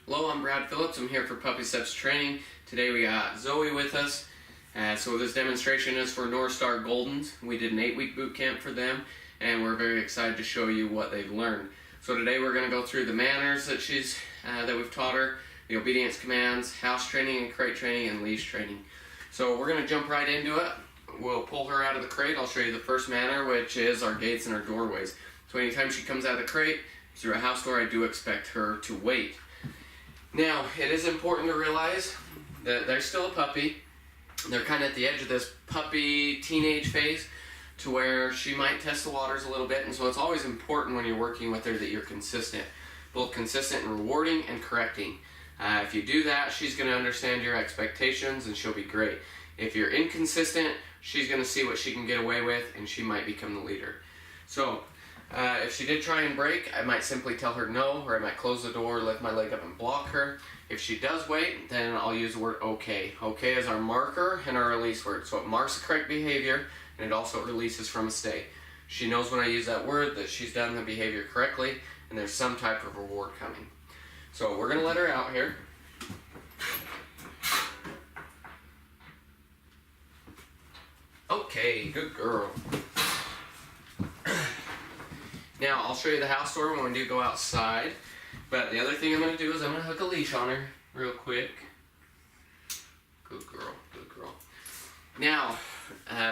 Hello, I'm Brad Phillips. I'm here for Puppy Steps Training. Today we got Zoey with us. So this demonstration is for North Star Goldens. We did an 8-week boot camp for them, and we're very excited to show you what they've learned. So today we're going to go through the manners that that we've taught her, the obedience commands, house training and crate training, and leash training. So we're going to jump right into it. We'll pull her out of the crate. I'll show you the first manner, which is our gates and our doorways. So anytime she comes out of the crate through a house door, I do expect her to wait. Now, it is important to realize that they're still a puppy. They're kind of at the edge of this puppy teenage phase to where she might test the waters a little bit, and so it's always important when you're working with her that you're consistent. Both consistent in rewarding and correcting. If you do that, she's going to understand your expectations and she'll be great. If you're inconsistent, she's going to see what she can get away with and she might become the leader. So, if she did try and break, I might simply tell her no, or I might close the door, lift my leg up and block her. If she does wait, then I'll use the word okay. Okay is our marker and our release word. So it marks the correct behavior and it also releases from a stay. She knows when I use that word that she's done the behavior correctly and there's some type of reward coming. So we're going to let her out here. Okay, good girl. Now, I'll show you the house door when we do go outside, but the other thing I'm going to do is I'm going to hook a leash on her real quick. Good girl, good girl. Now,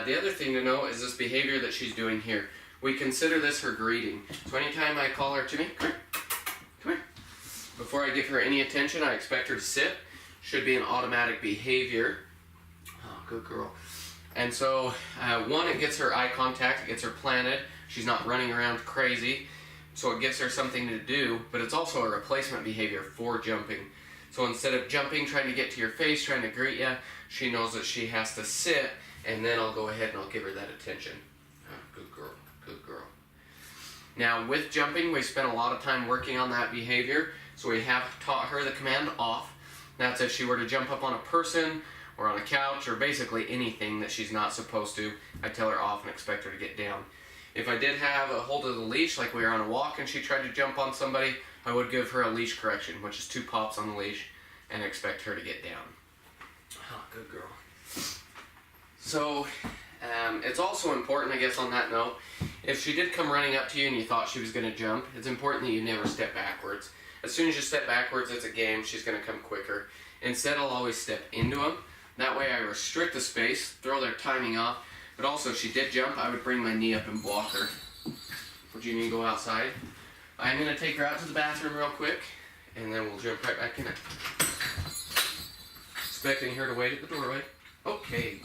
the other thing to know is this behavior that she's doing here. We consider this her greeting. So anytime I call her to me, come here, come here. Before I give her any attention, I expect her to sit. Should be an automatic behavior. Oh, good girl. And so, one, it gets her eye contact, it gets her planted. She's not running around crazy, so it gives her something to do, but it's also a replacement behavior for jumping. So instead of jumping, trying to get to your face, trying to greet you, she knows that she has to sit, and then I'll go ahead and I'll give her that attention. Oh, good girl, good girl. Now, with jumping, we spent a lot of time working on that behavior, so we have taught her the command off. That's if she were to jump up on a person, or on a couch, or basically anything that she's not supposed to, I tell her off and expect her to get down. If I did have a hold of the leash, like we were on a walk and she tried to jump on somebody, I would give her a leash correction, which is 2 pops on the leash, and expect her to get down. Oh, good girl. So, it's also important, I guess on that note, if she did come running up to you and you thought she was going to jump, it's important that you never step backwards. As soon as you step backwards, it's a game, she's going to come quicker. Instead, I'll always step into them. That way I restrict the space, throw their timing off, but also if she did jump, I would bring my knee up and block her. Would you need to go outside? I'm going to take her out to the bathroom real quick, and then we'll jump right back in it. Expecting her to wait at the doorway. Okay.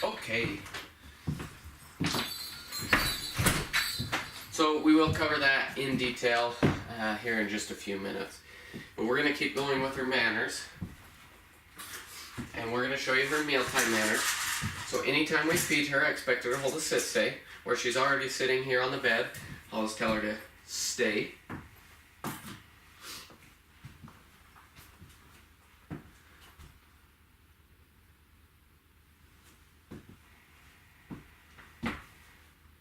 Okay. So we will cover that in detail here in just a few minutes. But we're going to keep going with her manners. And we're going to show you her mealtime manners. So anytime we feed her, I expect her to hold a sit stay. Where she's already sitting here on the bed, I'll just tell her to stay.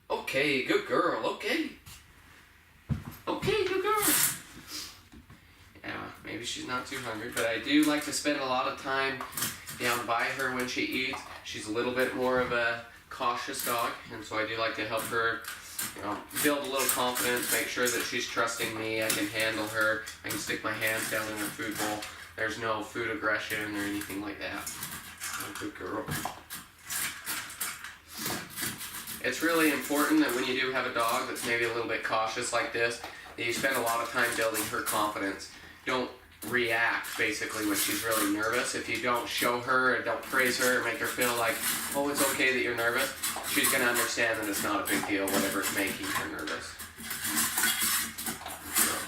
Okay, good girl, okay. Okay, good girl. Yeah, maybe she's not too hungry, but I do like to spend a lot of time down by her when she eats. She's a little bit more of a cautious dog, and so I do like to help her, build a little confidence, make sure that she's trusting me, I can handle her, I can stick my hands down in her food bowl. There's no food aggression or anything like that. Oh, good girl. It's really important that when you do have a dog that's maybe a little bit cautious like this, that you spend a lot of time building her confidence. Don't react basically when she's really nervous. If you don't show her or don't praise her or make her feel like, oh, it's okay that you're nervous, she's going to understand that it's not a big deal, whatever's making her nervous. Good girl.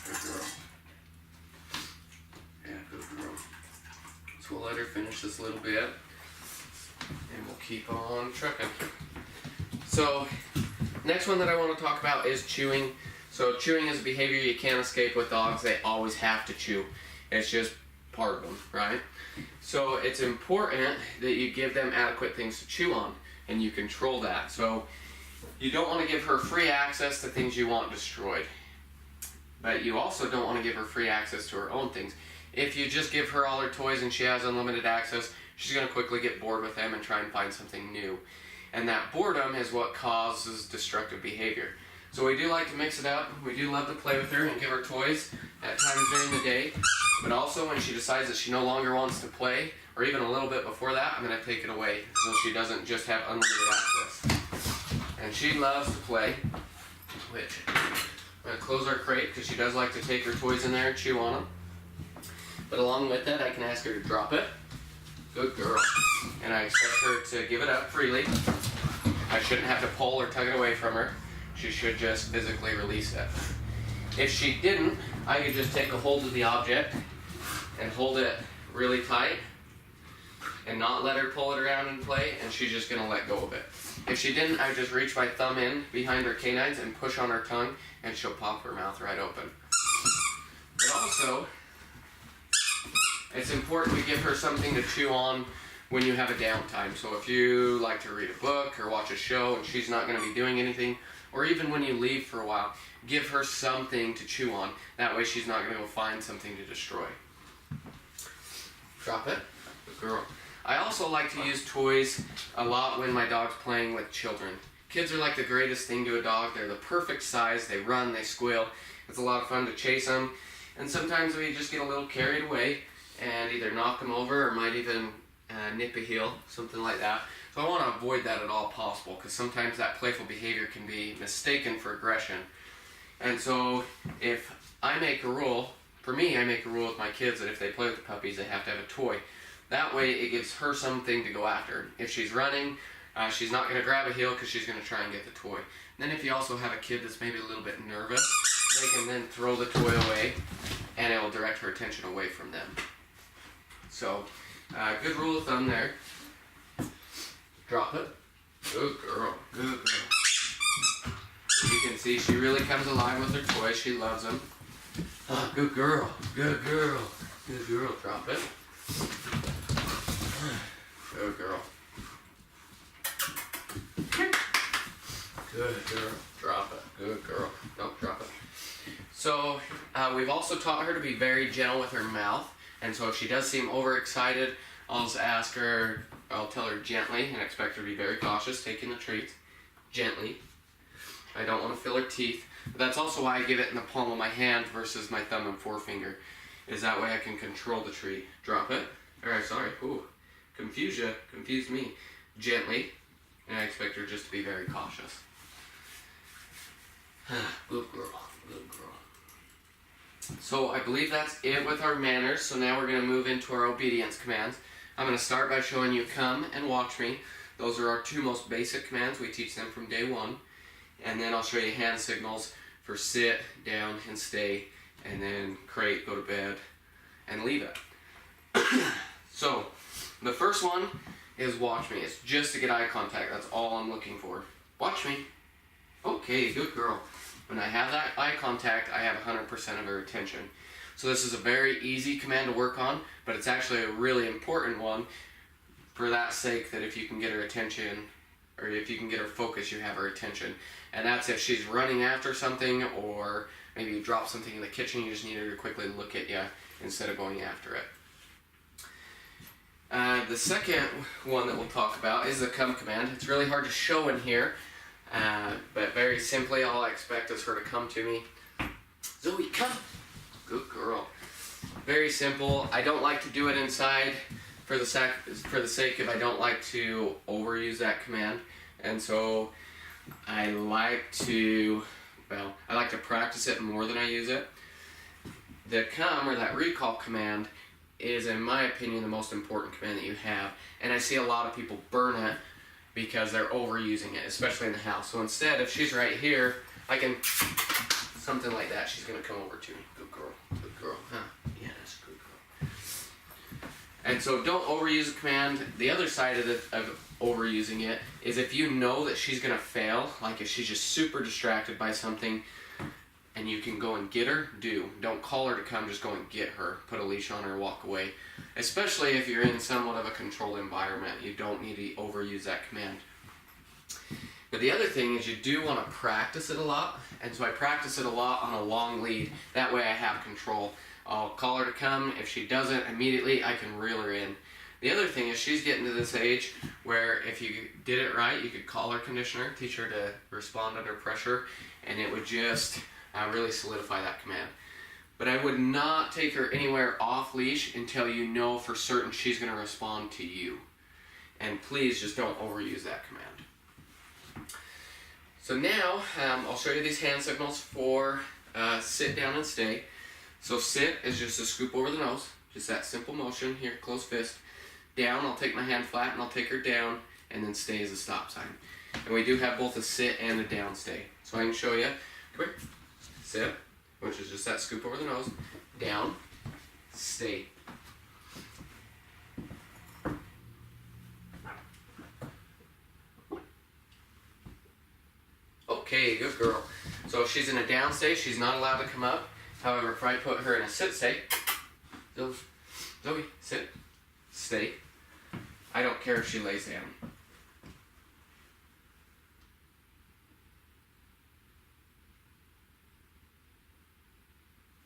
Good girl. Yeah, good girl. So we'll let her finish this little bit, and we'll keep on trucking. So, next one that I want to talk about is chewing. So chewing is a behavior you can't escape with dogs. They always have to chew. It's just part of them, right? So it's important that you give them adequate things to chew on, and you control that. So you don't want to give her free access to things you want destroyed, but you also don't want to give her free access to her own things. If you just give her all her toys and she has unlimited access, she's going to quickly get bored with them and try and find something new. And that boredom is what causes destructive behavior. So we do like to mix it up. We do love to play with her and give her toys at times during the day. But also when she decides that she no longer wants to play, or even a little bit before that, I'm going to take it away so she doesn't just have unlimited access. And she loves to play, which I'm going to close our crate because she does like to take her toys in there and chew on them. But along with that, I can ask her to drop it. Good girl. And I expect her to give it up freely. I shouldn't have to pull or tug it away from her. She should just physically release it. If she didn't, I could just take a hold of the object and hold it really tight and not let her pull it around and play, and she's just going to let go of it. If she didn't, I would just reach my thumb in behind her canines and push on her tongue, and she'll pop her mouth right open. But also, it's important to give her something to chew on when you have a downtime. So if you like to read a book or watch a show and she's not going to be doing anything, or even when you leave for a while, give her something to chew on. That way she's not going to go find something to destroy. Drop it. Good girl. I also like to use toys a lot when my dog's playing with children. Kids are like the greatest thing to a dog. They're the perfect size. They run, they squeal. It's a lot of fun to chase them. And sometimes we just get a little carried away and either knock them over or might even nip a heel, something like that. So I want to avoid that at all possible, because sometimes that playful behavior can be mistaken for aggression. And so if I make a rule, for me, I make a rule with my kids that if they play with the puppies, they have to have a toy. That way it gives her something to go after. If she's running, she's not going to grab a heel because she's going to try and get the toy. And then if you also have a kid that's maybe a little bit nervous, they can then throw the toy away and it will direct her attention away from them. So, good rule of thumb there. Drop it. Good girl. Good girl. You can see she really comes alive with her toys. She loves them. Oh, good girl. Good girl. Good girl. Drop it. Good girl. Good girl. Drop it. Good girl. Don't drop it. So, we've also taught her to be very gentle with her mouth. And so if she does seem overexcited, I'll just ask her, I'll tell her gently and expect her to be very cautious, taking the treat. Gently. I don't want to feel her teeth. But that's also why I give it in the palm of my hand versus my thumb and forefinger. Is that way I can control the treat. Drop it. Alright, sorry. Ooh. Confused me. Gently. And I expect her just to be very cautious. Good girl. Good girl. So I believe that's it with our manners. So now we're going to move into our obedience commands. I'm going to start by showing you come and watch me. Those are our two most basic commands. We teach them from day one. And then I'll show you hand signals for sit, down, and stay. And then crate, go to bed, and leave it. So the first one is watch me. It's just to get eye contact. That's all I'm looking for. Watch me. Okay, good girl. When I have that eye contact, I have 100% of her attention. So this is a very easy command to work on, but it's actually a really important one for that sake that if you can get her attention, or if you can get her focus, you have her attention. And that's if she's running after something, or maybe you drop something in the kitchen, you just need her to quickly look at you instead of going after it. The second one that we'll talk about is the come command. It's really hard to show in here. But very simply, all I expect is her to come to me. Zoey, come! Good girl. Very simple. I don't like to do it inside for the sake of I don't like to overuse that command. And so I like to practice it more than I use it. the come, or that recall command, is, in my opinion, the most important command that you have. And I see a lot of people burn it because they're overusing it, especially in the house. So instead, if she's right here, I can, something like that, she's gonna come over to me. Good girl, huh? Yeah, that's a good girl. And so don't overuse the command. The other side of overusing it is if you know that she's gonna fail, like if she's just super distracted by something, and you can go and get her, don't call her to come, just go and get her, put a leash on her, walk away. Especially if you're in somewhat of a controlled environment, you don't need to overuse that command. But the other thing is you do want to practice it a lot, and so I practice it a lot on a long lead. That way I have control. I'll call her to come. If she doesn't immediately, I can reel her in. The other thing is she's getting to this age where if you did it right, you could call her conditioner, teach her to respond under pressure, and it would just really solidify that command. But I would not take her anywhere off leash until you know for certain she's going to respond to you. And please just don't overuse that command. So now I'll show you these hand signals for sit, down, and stay. So sit is just a scoop over the nose, just that simple motion here, close fist. Down, I'll take my hand flat and I'll take her down, and then stay is a stop sign. And we do have both a sit and a down stay. So I can show you. Come here. Sit, which is just that scoop over the nose. Down, stay. Okay, good girl. So if she's in a down stay, she's not allowed to come up. However, if I put her in a sit stay, Zoey, sit, stay. I don't care if she lays down.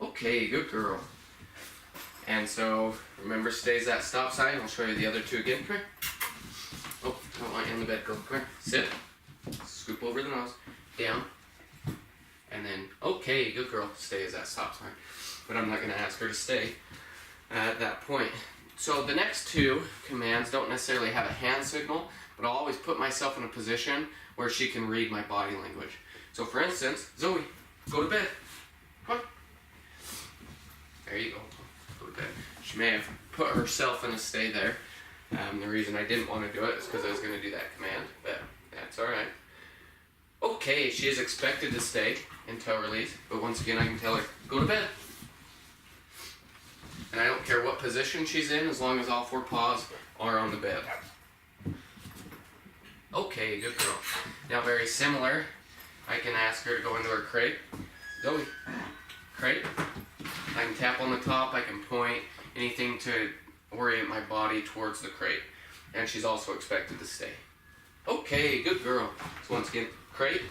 Okay, good girl. And so, remember, stays that stop sign. I'll show you the other two again. Come here. Oh, I don't want you in the bed, girl. Come here. Sit. Scoop over the nose. Down. And then, okay, good girl. Stay is that stop sign. But I'm not going to ask her to stay at that point. So the next two commands don't necessarily have a hand signal, but I'll always put myself in a position where she can read my body language. So for instance, Zoey, go to bed. Come on. There you go. Go to bed. She may have put herself in a stay there. The reason I didn't want to do it is because I was going to do that command, but that's alright. Okay, she is expected to stay until release, but once again I can tell her, go to bed. And I don't care what position she's in as long as all four paws are on the bed. Okay, good girl. Now very similar, I can ask her to go into her crate. Zoey, crate. I can tap on the top, I can point, anything to orient my body towards the crate. And she's also expected to stay. Okay, good girl. So once again, crate.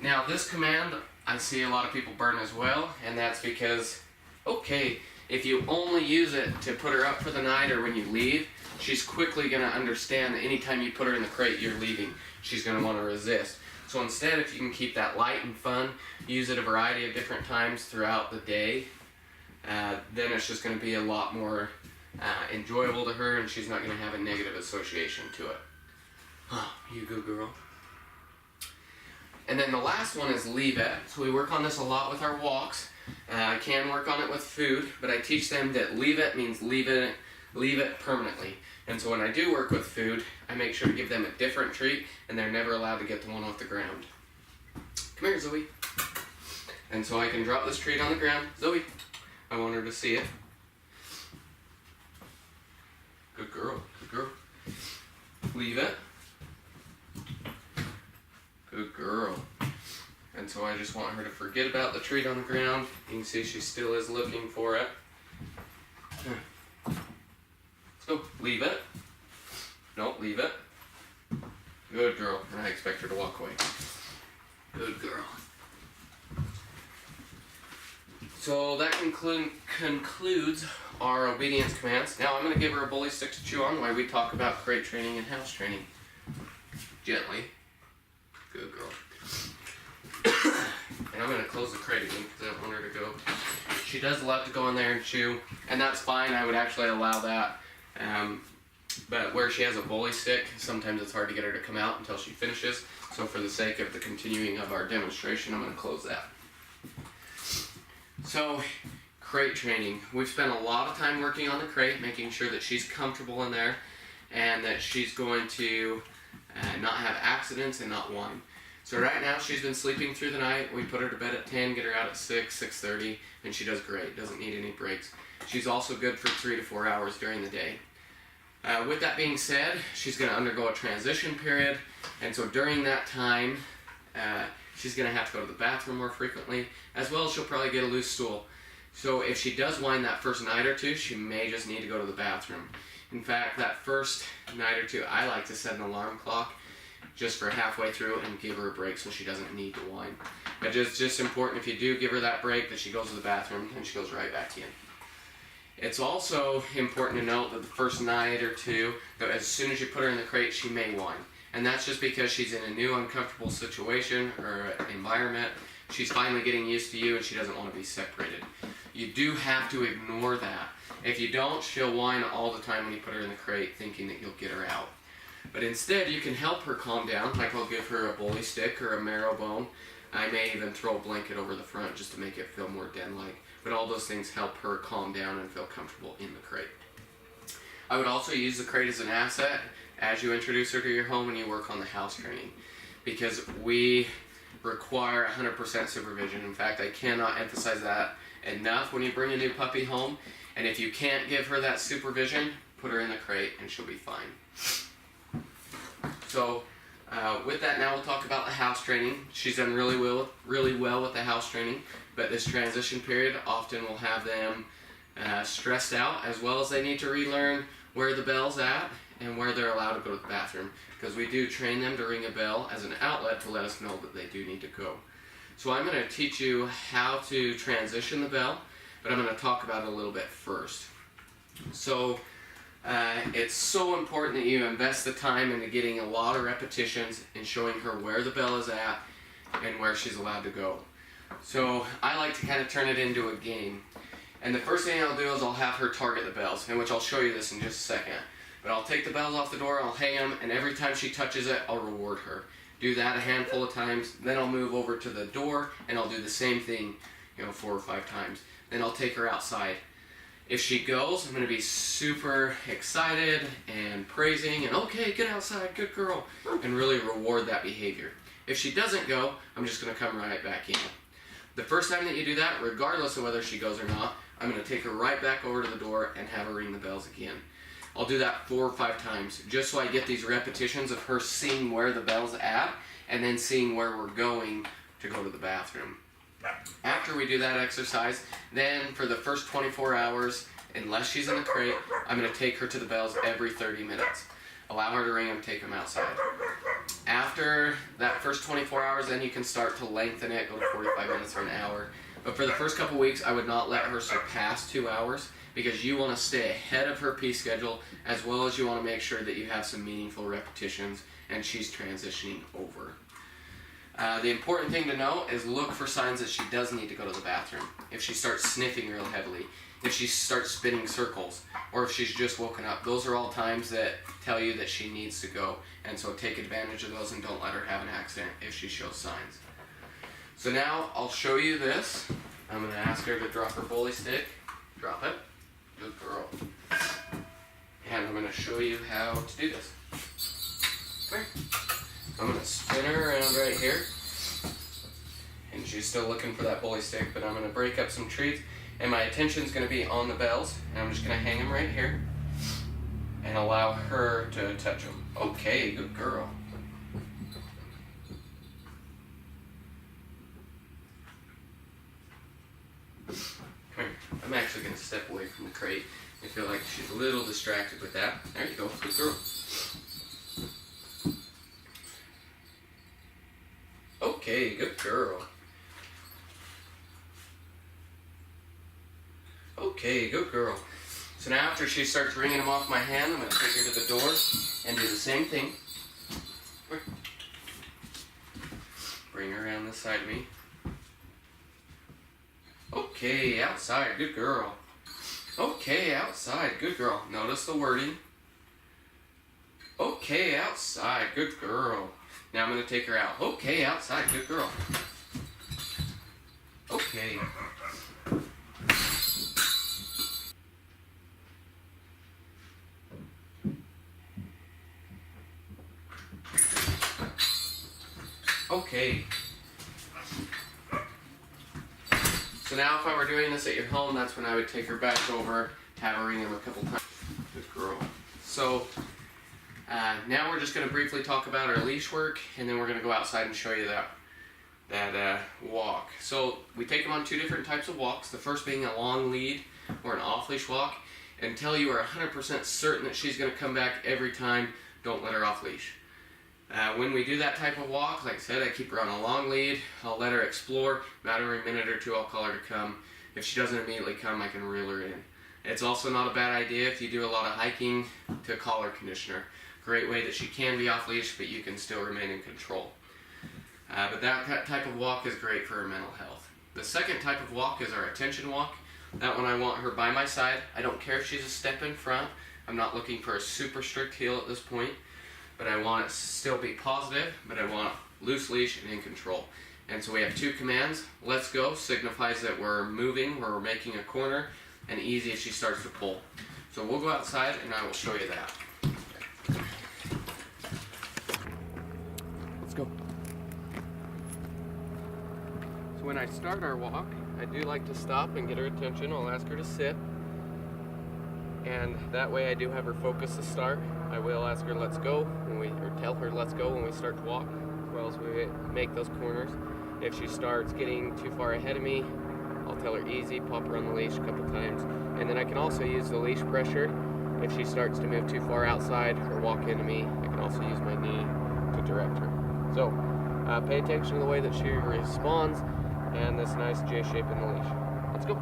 Now this command, I see a lot of people burn as well, and that's because, okay, if you only use it to put her up for the night or when you leave, she's quickly going to understand that anytime you put her in the crate, you're leaving. She's going to want to resist. So instead, if you can keep that light and fun, use it a variety of different times throughout the day, then it's just going to be a lot more enjoyable to her, and she's not going to have a negative association to it. Oh, you good girl. And then the last one is leave it. So we work on this a lot with our walks. I can work on it with food, but I teach them that leave it means leave it permanently. And so when I do work with food, I make sure to give them a different treat, and they're never allowed to get the one off the ground. Come here, Zoey. And so I can drop this treat on the ground. Zoey, I want her to see it. Good girl, good girl. Leave it. Good girl. And so I just want her to forget about the treat on the ground. You can see she still is looking for it. Let's go. Leave it. No, leave it. Good girl. And I expect her to walk away. Good girl. So that concludes our obedience commands. Now I'm going to give her a bully stick to chew on while we talk about crate training and house training. Gently. Good girl. And I'm going to close the crate again because I don't want her to go. She does love to go in there and chew, and that's fine. I would actually allow that. But where she has a bully stick, sometimes it's hard to get her to come out until she finishes. So for the sake of the continuing of our demonstration, I'm going to close that. So, crate training. We've spent a lot of time working on the crate, making sure that she's comfortable in there and that she's going to not have accidents and not whine. So right now she's been sleeping through the night. We put her to bed at 10, get her out at 6, 6:30, and she does great. Doesn't need any breaks. She's also good for 3 to 4 hours during the day. With that being said, she's going to undergo a transition period, and so during that time, she's going to have to go to the bathroom more frequently, as well as she'll probably get a loose stool. So if she does whine that first night or two, she may just need to go to the bathroom. In fact, that first night or two, I like to set an alarm clock just for halfway through and give her a break so she doesn't need to whine. It's just important if you do give her that break that she goes to the bathroom and she goes right back in. It's also important to note that the first night or two, that as soon as you put her in the crate, she may whine. And that's just because she's in a new uncomfortable situation or environment. She's finally getting used to you and she doesn't want to be separated. You do have to ignore that. If you don't, she'll whine all the time when you put her in the crate thinking that you'll get her out. But instead, you can help her calm down, like I'll give her a bully stick or a marrow bone. I may even throw a blanket over the front just to make it feel more den-like. But all those things help her calm down and feel comfortable in the crate. I would also use the crate as an asset as you introduce her to your home and you work on the house training, because we require 100% supervision. In fact, I cannot emphasize that enough when you bring a new puppy home. And if you can't give her that supervision, put her in the crate and she'll be fine. So with that, now we'll talk about the house training. She's done really well with the house training, but this transition period often will have them stressed out, as well as they need to relearn where the bell's at and where they're allowed to go to the bathroom, because we do train them to ring a bell as an outlet to let us know that they do need to go. So I'm going to teach you how to transition the bell, but I'm going to talk about it a little bit first. So it's so important that you invest the time into getting a lot of repetitions and showing her where the bell is at and where she's allowed to go. So I like to kind of turn it into a game. And the first thing I'll do is I'll have her target the bells, in which I'll show you this in just a second. But I'll take the bells off the door, I'll hang them, and every time she touches it, I'll reward her. Do that a handful of times, then I'll move over to the door and I'll do the same thing, 4 or 5 times. Then I'll take her outside. If she goes, I'm going to be super excited and praising and, okay, get outside, good girl, and really reward that behavior. If she doesn't go, I'm just going to come right back in. The first time that you do that, regardless of whether she goes or not, I'm going to take her right back over to the door and have her ring the bells again. I'll do that 4 or 5 times, just so I get these repetitions of her seeing where the bell's at and then seeing where we're going to go to the bathroom. After we do that exercise, then for the first 24 hours, unless she's in the crate, I'm going to take her to the bells every 30 minutes. Allow her to ring them, take them outside. After that first 24 hours, then you can start to lengthen it, go to 45 minutes or an hour. But for the first couple weeks, I would not let her surpass 2 hours, because you want to stay ahead of her pee schedule, as well as you want to make sure that you have some meaningful repetitions and she's transitioning over. The important thing to know is look for signs that she does need to go to the bathroom. If she starts sniffing real heavily, if she starts spinning circles, or if she's just woken up, those are all times that tell you that she needs to go. And so take advantage of those and don't let her have an accident if she shows signs. So now I'll show you this. I'm going to ask her to drop her bully stick. Drop it. Good girl. And I'm going to show you how to do this. Come here. I'm going to spin her around right here. And she's still looking for that bully stick, but I'm going to break up some treats. And my attention's going to be on the bells. And I'm just going to hang them right here. And allow her to touch them. Okay, good girl. Come here. I'm actually going to step away from the crate. I feel like she's a little distracted with that. There you go. Good girl. Okay, good girl. Okay, good girl. So now after she starts wringing them off my hand, I'm going to take her to the door and do the same thing. Bring her around this side of me. Okay, outside, good girl. Okay, outside, good girl. Notice the wording. Okay, outside, good girl. Now I'm going to take her out. Okay, outside, good girl. Okay. Okay. So now if I were doing this at your home, that's when I would take her back over, have her ring him a couple times. Good girl. So now we're just going to briefly talk about our leash work, and then we're going to go outside and show you that walk. So we take them on two different types of walks. The first being a long lead or an off-leash walk. Until you are 100% certain that she's going to come back every time, don't let her off leash. When we do that type of walk, like I said, I keep her on a long lead. I'll let her explore. Matter of a minute or two, I'll call her to come. If she doesn't immediately come, I can reel her in. It's also not a bad idea if you do a lot of hiking to call her conditioner. Great way that she can be off leash, but you can still remain in control. But that type of walk is great for her mental health. The second type of walk is our attention walk. That one I want her by my side. I don't care if she's a step in front. I'm not looking for a super strict heel at this point. But I want it to still be positive, but I want loose leash and in control. And so we have two commands. Let's go signifies that we're moving, or we're making a corner, and easy if she starts to pull. So we'll go outside and I will show you that. Let's go. So when I start our walk, I do like to stop and get her attention. I'll ask her to sit. And that way I do have her focus to start. I will ask her let's go, or tell her let's go when we start to walk, as well as we make those corners. If she starts getting too far ahead of me, I'll tell her easy, pop her on the leash a couple times. And then I can also use the leash pressure. If she starts to move too far outside or walk into me, I can also use my knee to direct her. So pay attention to the way that she responds and this nice J shape in the leash. Let's go.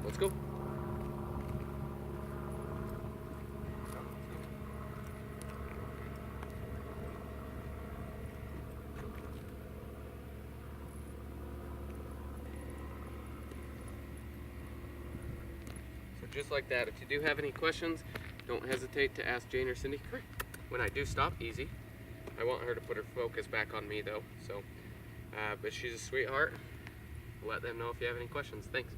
Let's go. So just like that, if you do have any questions, don't hesitate to ask Jane or Cindy. When I do stop, easy. I want her to put her focus back on me though. So, but she's a sweetheart. Let them know if you have any questions. Thanks.